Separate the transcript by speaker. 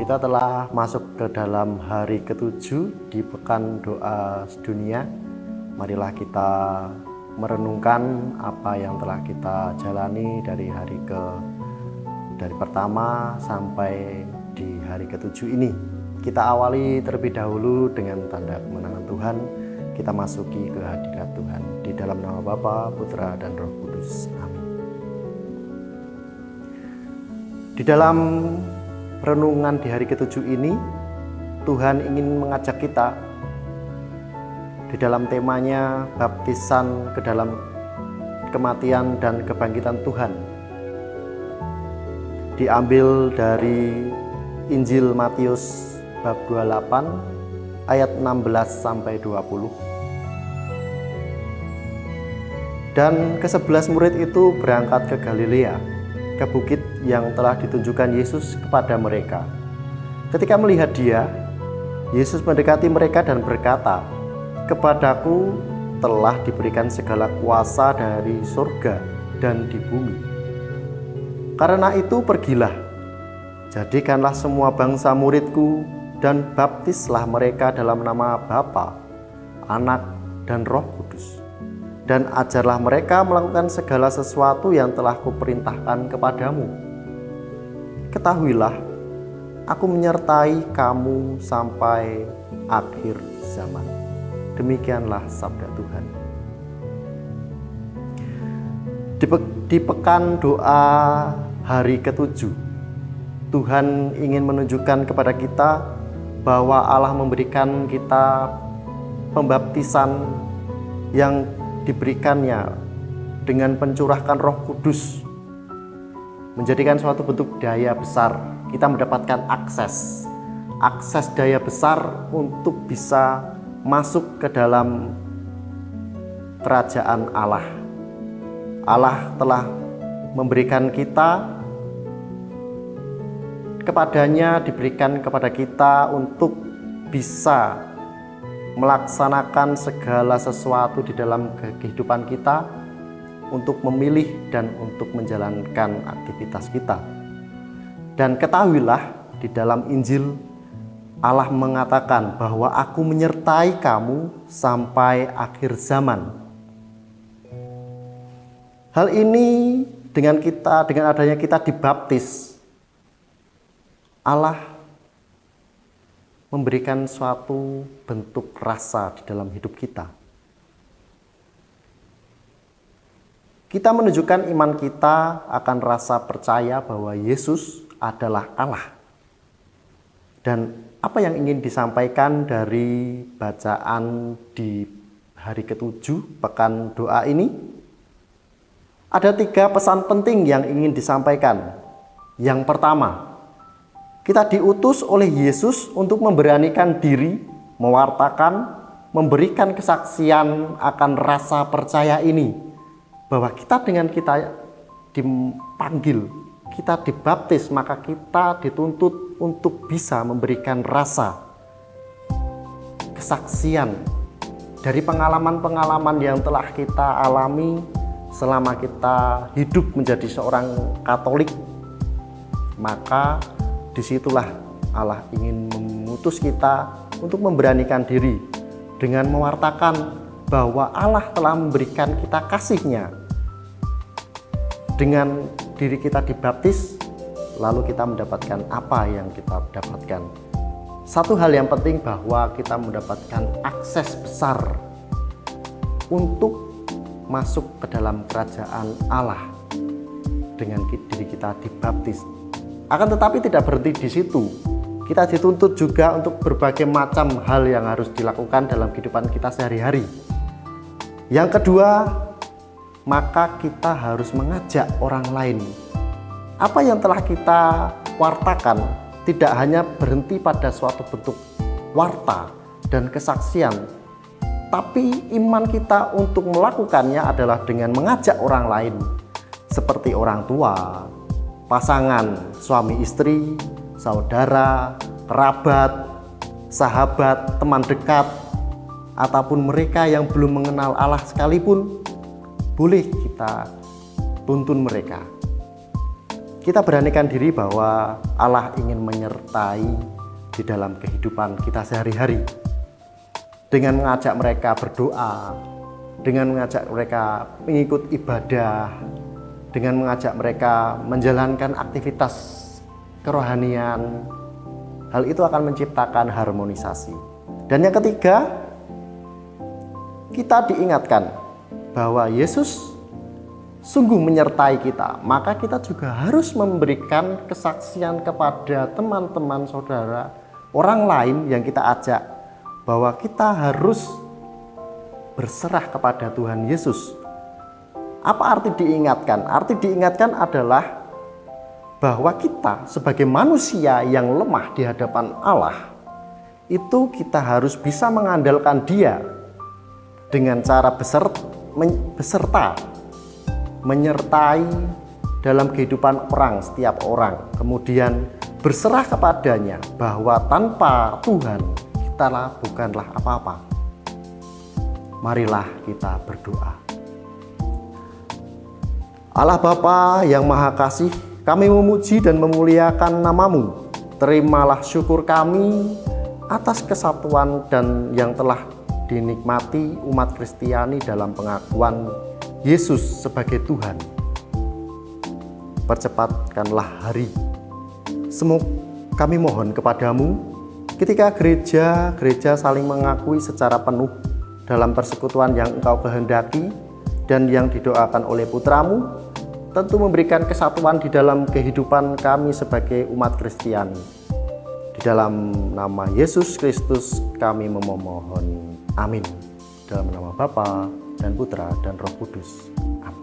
Speaker 1: Kita telah masuk ke dalam hari ke-7 di Pekan Doa Sedunia. Marilah kita merenungkan apa yang telah kita jalani dari pertama sampai di hari ke-7 ini. Kita awali terlebih dahulu dengan tanda kemenangan Tuhan. Kita masuki ke hadirat Tuhan di dalam nama Bapa, Putra, dan Roh Kudus. Amin. Di dalam renungan di hari ke-7 ini, Tuhan ingin mengajak kita di dalam temanya baptisan ke dalam kematian dan kebangkitan Tuhan. Diambil dari Injil Matius bab 28 ayat 16 sampai 20. Dan ke-11 murid itu berangkat ke Galilea, ke bukit yang telah ditunjukkan Yesus kepada mereka. Ketika melihat Dia, Yesus mendekati mereka dan berkata, "Kepadaku telah diberikan segala kuasa dari surga dan di bumi. Karena itu pergilah, jadikanlah semua bangsa muridku dan baptislah mereka dalam nama Bapa, Anak, dan Roh Kudus. Dan ajarlah mereka melakukan segala sesuatu yang telah kuperintahkan kepadamu. Ketahuilah, aku menyertai kamu sampai akhir zaman." Demikianlah sabda Tuhan. Di pekan doa hari ke-7, Tuhan ingin menunjukkan kepada kita bahwa Allah memberikan kita pembaptisan yang diberikannya dengan pencurahkan Roh Kudus, menjadikan suatu bentuk daya besar. Kita mendapatkan akses daya besar untuk bisa masuk ke dalam kerajaan Allah. Allah telah memberikan kita, kepadanya diberikan kepada kita untuk bisa melaksanakan segala sesuatu di dalam kehidupan kita, untuk memilih dan untuk menjalankan aktivitas kita. Dan ketahuilah, di dalam Injil Allah mengatakan bahwa aku menyertai kamu sampai akhir zaman. Hal ini dengan adanya kita dibaptis, Allah memberikan suatu bentuk rasa di dalam hidup kita. Kita menunjukkan iman kita akan rasa percaya bahwa Yesus adalah Allah. Dan apa yang ingin disampaikan dari bacaan di hari ke-7 pekan doa ini? Ada 3 pesan penting yang ingin disampaikan. Yang pertama, kita diutus oleh Yesus untuk memberanikan diri, mewartakan, memberikan kesaksian akan rasa percaya ini. Bahwa kita dipanggil, kita dibaptis, maka kita dituntut untuk bisa memberikan rasa kesaksian dari pengalaman-pengalaman yang telah kita alami selama kita hidup menjadi seorang Katolik. Maka disitulah Allah ingin mengutus kita untuk memberanikan diri dengan mewartakan bahwa Allah telah memberikan kita kasih-Nya. Dengan diri kita dibaptis, lalu kita mendapatkan apa yang kita dapatkan. Satu hal yang penting bahwa kita mendapatkan akses besar untuk masuk ke dalam kerajaan Allah dengan diri kita dibaptis. Akan tetapi tidak berhenti di situ. Kita dituntut juga untuk berbagai macam hal yang harus dilakukan dalam kehidupan kita sehari-hari. Yang kedua, maka kita harus mengajak orang lain. Apa yang telah kita wartakan tidak hanya berhenti pada suatu bentuk warta dan kesaksian, tapi iman kita untuk melakukannya adalah dengan mengajak orang lain, seperti orang tua, pasangan, suami istri, saudara, kerabat, sahabat, teman dekat, ataupun mereka yang belum mengenal Allah sekalipun, boleh kita tuntun mereka. kita beranikan diri bahwa Allah ingin menyertai di dalam kehidupan kita sehari-hari dengan mengajak mereka berdoa, dengan mengajak mereka mengikut ibadah, dengan mengajak mereka menjalankan aktivitas kerohanian. Hal itu akan menciptakan harmonisasi. Dan yang ketiga, kita diingatkan bahwa Yesus sungguh menyertai kita, maka kita juga harus memberikan kesaksian kepada teman-teman saudara, orang lain yang kita ajak, bahwa kita harus berserah kepada Tuhan Yesus. Apa arti diingatkan? Arti diingatkan adalah bahwa kita sebagai manusia yang lemah di hadapan Allah, itu kita harus bisa mengandalkan Dia dengan cara beserta menyertai dalam kehidupan orang, setiap orang, kemudian berserah kepadanya bahwa tanpa Tuhan kita bukanlah apa-apa. Marilah kita berdoa. Allah Bapa yang Maha Kasih, kami memuji dan memuliakan nama-Mu. Terimalah syukur kami atas kesatuan dan yang telah dinikmati umat Kristiani dalam pengakuan Yesus sebagai Tuhan. Percepatkanlah hari. Semoga kami mohon kepadamu, ketika gereja saling mengakui secara penuh dalam persekutuan yang Engkau kehendaki dan yang didoakan oleh Putramu, tentu memberikan kesatuan di dalam kehidupan kami sebagai umat Kristiani. Di dalam nama Yesus Kristus kami memohon. Amin. Dalam nama Bapa dan Putra dan Roh Kudus. Amin.